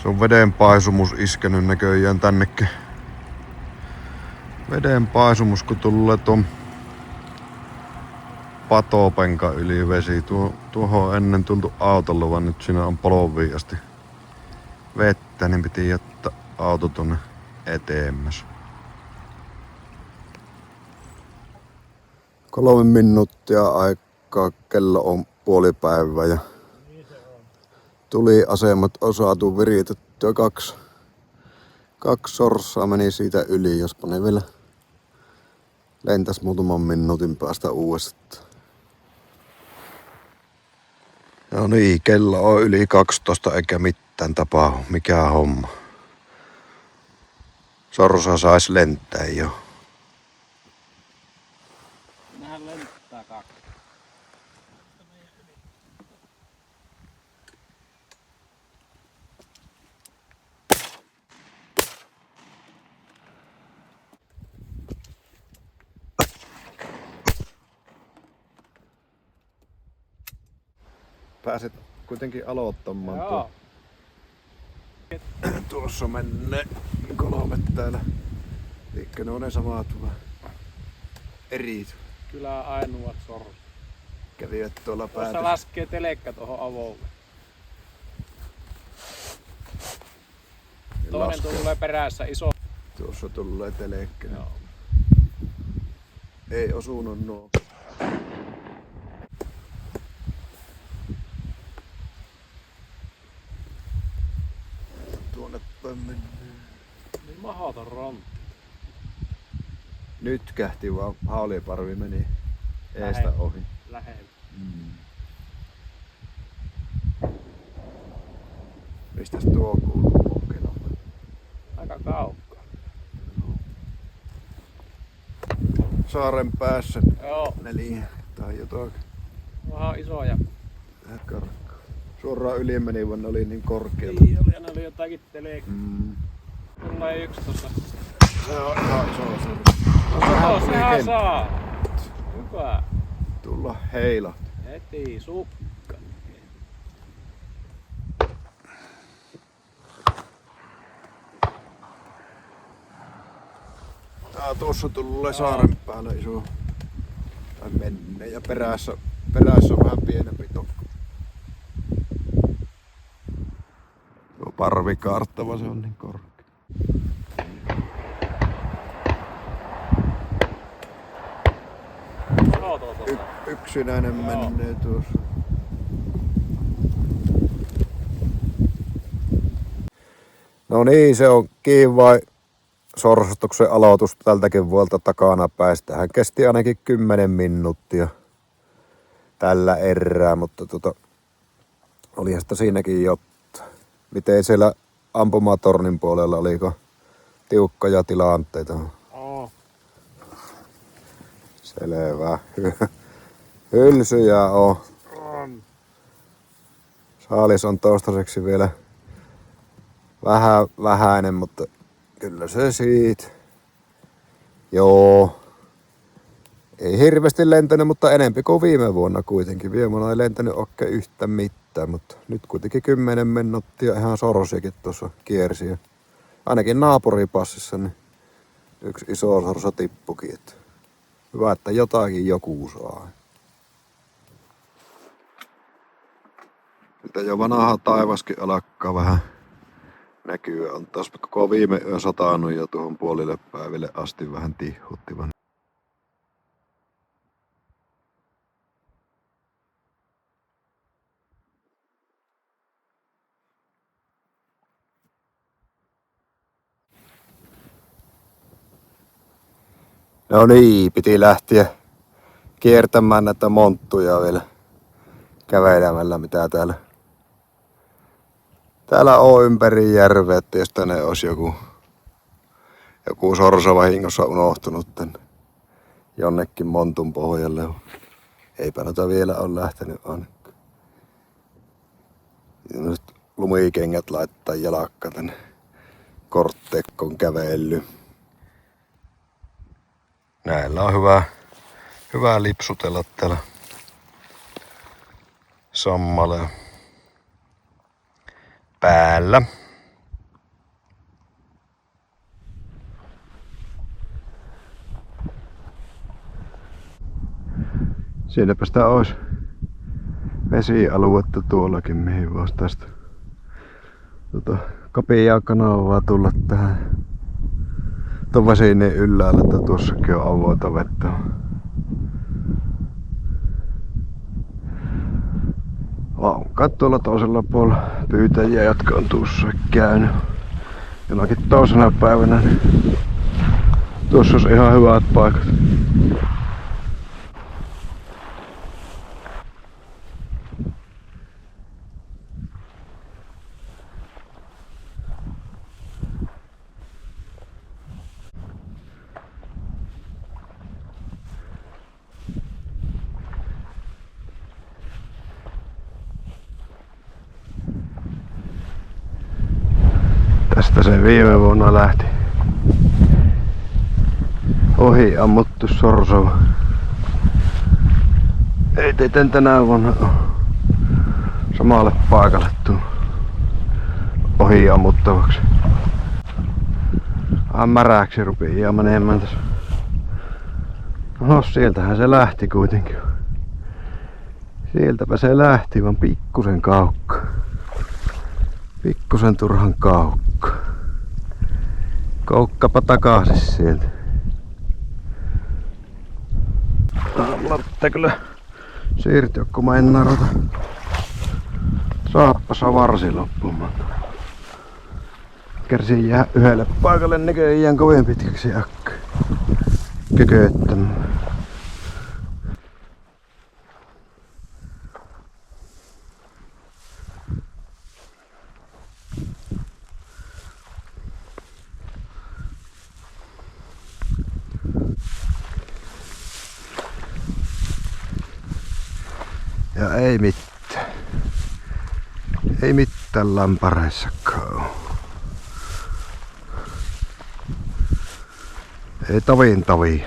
Se on vedenpaisumus iskenyt näköjään tännekin. Vedenpaisumus kun tulee tuon patopenkan yli vesi. Tuohon on ennen tultu autolla, vaan nyt siinä on polviin asti vettä, niin piti jättää auto tonne eteemmäs. 3 minuuttia aikaa, kello on puolipäivä ja tuliasemat on saatu viritettyä. Kaksi sorsaa meni siitä yli, jospa ne vielä lentäs muutaman minuutin päästä uudestaan. No niin, kello on yli 12 eikä mitään tapahdu. Mikä homma. Sorsa sais lentää jo. Nehän lentää kaksi. Pääset kuitenkin aloittamaan. Joo. Tuossa menee 3 täällä. Eikö ne on ne samat vai eri? Kyllä ainoat sorsa. Kävivät tuolla Tuossa päätössä. laskee telekka tuohon avolle. Toinen tulee perässä iso. Tuossa tulee telekkä. Joo. Ei osunut nuo. Tuonne päin menee. Niin mahoton rontti. Nyt kähti vaan hauliparvi meni eestä ohi. Lähellä. Mistäs tuo kuuluu pohkena? Aika kaukaa. Saaren päässä Joo. 4 tai jotain. Vähän isoja. Karkkaa. Suoraan yli meni, vaan ne oli niin korkealla. Niin oli, ja ne oli jotakin telekkaa. Tulee yksi tossa. Se on ihan iso se. Sehän saa. Hyvä. Tulla heila. Heti sukka. Tuossa tulee saaren päällä iso. Tai menne ja perässä on vähän pienempi tokko. Tuo parvikaarttava, se on niin korkea. Yksinäinen menee tuossa. No niin, se on kiinni sorsastuksen aloitus tältäkin vuolta takana päästä. Hän kesti ainakin 10 minuuttia tällä erää, mutta olihan sitä siinäkin jotta. Miten siellä ampumatornin puolella, oliko tiukkoja tilanteita? Oo. Selvä. Hylsyjä on. Saalis on toistaiseksi vielä vähäinen, mutta kyllä se siitä. Joo. Ei hirveästi lentänyt, mutta enempi kuin viime vuonna kuitenkin. Viime vuonna ei lentänyt oikein yhtä mitään, mutta nyt kuitenkin 10 minuuttia ihan sorsiakin tuossa kiersi. Ainakin naapuripassissa niin yksi iso sorsa tippukin. Että hyvä, että jotakin joku saa. Nyt jo vanha taivaskin alkaa vähän näkyä. On taas koko viime yö satanut ja tuohon puolille päiville asti vähän tihutti. No niin, piti lähteä kiertämään näitä monttuja vielä kävelemällä, mitä täällä on ympäri järveä, että jos tänne olisi joku sorsa vahingossa unohtunut tänne jonnekin montun pohjalle. Eipä noita vielä ole lähtenyt ainakaan. Nyt lumikengät laittaa jalakka tänne kortteekkoon kävely. Näillä on hyvä lipsutella täällä sammaleen päällä. Siinäpä sitä ois vesialuetta tuollakin, mihin vois tästä kapeaa kanavaa tulla tähän ton vesineen ylhäällä, että tuossakin on avointa vettä. Onkaan tuolla toisella puolella pyytäjiä, jotka on tuossa käynyt jonakin toisena päivänä, niin tuossa olisi ihan hyvät paikat. Tästä se viime vuonna lähti. Ohi ammuttu sorsova. Ei tietenkään tänä vuonna ole samalle paikalle tullut ohi ammuttavaksi. Märäksi rupeaa menemään tässä. No sieltähän se lähti kuitenkin. Sieltäpä se lähti, vaan pikkusen kaukka. Pikkusen turhan kaukka. Koukkapa takaisin sieltä. Mulla pitää kyllä siirtyä, kun mä en narota. Saappasa varsi loppumaan. Kersin jää yhdelle paikalle näköjään kovin pitkäksi akka. Kököttämään. Ja ei mitään. Ei mitään lampareissakaan. Ei tavi.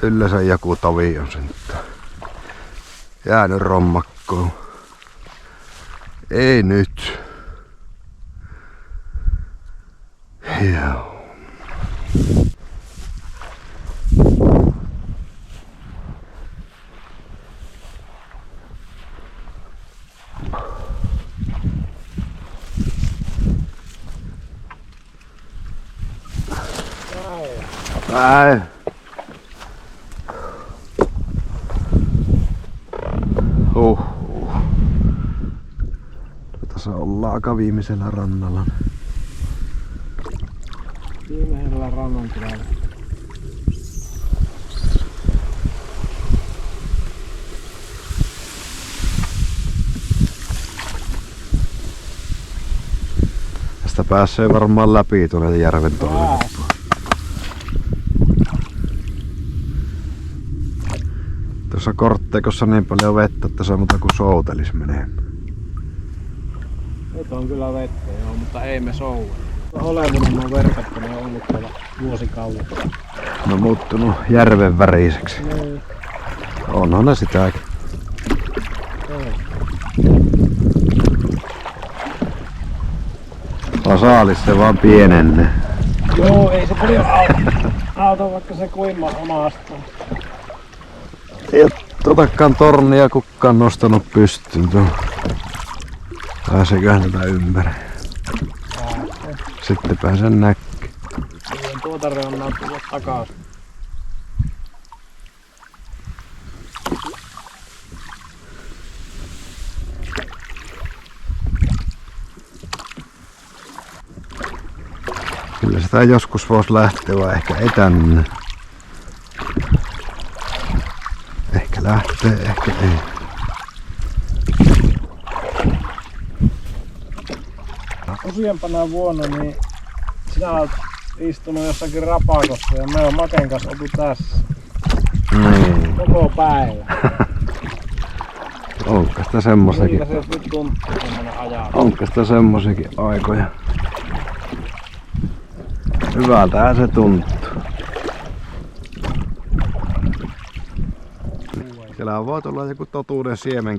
Yleensä joku tavi on sen jäänyt rommakkoon. Ei nyt. Joo. Ai. Tässä ollaan aika viimeisellä rannalla. Viimeisellä rannan kylällä. Tästä pääsee varmaan läpi tuonne järven toiselle. Tuossa kortteikossa niin paljon vettä, että se muuta kuin soutelis menee. Nyt on kyllä vettä joo, mutta ei me souda. Olevunen on verkottanut ja ollut tuolla vuosikauan. Ne on muuttunut järven väriseksi. Niin. Onhan ne sitäkin. Saalis se vaan pienenne. Joo, ei se paljon auta vaikka se kuinka omasta. Ei oo totakaan tornia kukaan nostanut pystyyn tuon. Pääseeköhän tätä ympäri? Sittenpä sen näkee. Tuota reunaa tulla takaisin. Kyllä sitä joskus voisi lähteä, vai ehkä etänne. Ehkä lähtee, ehkä ei. Useampana vuonna niin sinä olet istunut jossakin rapakossa ja me on Maken kanssa oltu tässä. Niin. Koko päivä. Onko sitä semmoisiakin? Miltä se nyt tuntuu semmonen ajatus? Onko sitä semmosiakin aikoja? Hyvältähän se tuntuu. Siellä voi tulla joku totuuden siemen.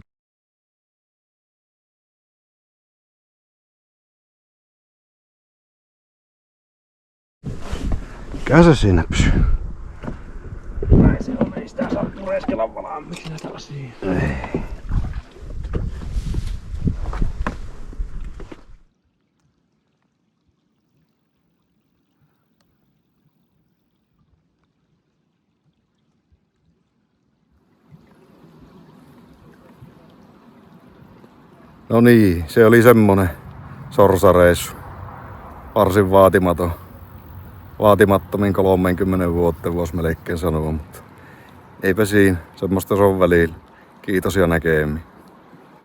Mikä se siinä pysyy? Näin se on, ei sitä saa kokeilla valmiiksi näitä asioita. No niin, se oli semmonen sorsareissu. Varsin vaatimaton. Vaatimattomin 30 vuotta voisi melkein sanoa, mutta eipä siinä. Semmoista se on välillä. Kiitos ja näkemiin.